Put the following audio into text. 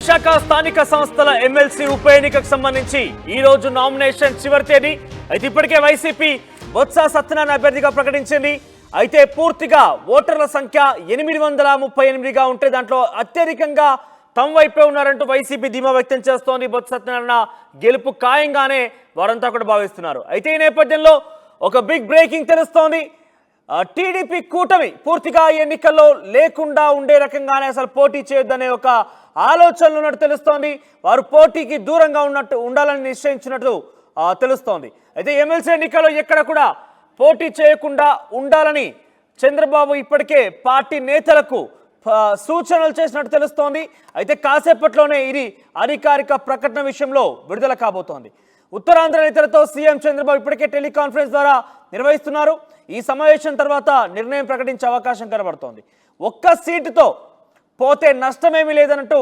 విశాఖ స్థానిక సంస్థల ఎమ్మెల్సీ ఉప ఎన్నికకు సంబంధించి ఈ రోజు నామినేషన్ చివరి తేదీ. అయితే ఇప్పటికే వైసీపీ బొత్స సత్యనారాయణ అభ్యర్థిగా ప్రకటించింది. అయితే పూర్తిగా ఓటర్ల సంఖ్య 838గా ఉంటే దాంట్లో అత్యధికంగా తమ వైపే ఉన్నారంటూ వైసీపీ ధీమా వ్యక్తం చేస్తోంది. బొత్స సత్యనారాయణ గెలుపు ఖాయంగానే వారంతా కూడా భావిస్తున్నారు. అయితే ఈ నేపథ్యంలో ఒక బిగ్ బ్రేకింగ్ తెలుస్తోంది. టీడీపీ కూటమి పూర్తిగా ఎన్నికల్లో లేకుండా ఉండే రకంగానే అసలు పోటీ చేయొద్దనే ఒక ఆలోచనలు ఉన్నట్టు తెలుస్తోంది. వారు పోటీకి దూరంగా ఉండాలని నిశ్చయించినట్టు తెలుస్తోంది. అయితే ఎమ్మెల్సీ ఎన్నికల్లో ఎక్కడ కూడా పోటీ చేయకుండా ఉండాలని చంద్రబాబు ఇప్పటికే పార్టీ నేతలకు సూచనలు చేసినట్టు తెలుస్తోంది. అయితే కాసేపట్లోనే ఇది అధికారిక ప్రకటన విషయంలో విడుదల కాబోతోంది. ఉత్తరాంధ్ర నేతలతో సీఎం చంద్రబాబు ఇప్పటికే టెలికాన్ఫరెన్స్ ద్వారా నిర్వహిస్తున్నారు. ఈ సమావేశం తర్వాత నిర్ణయం ప్రకటించే అవకాశం కనబడుతోంది. ఒక్క సీటుతో పోతే నష్టమేమీ లేదన్నట్టు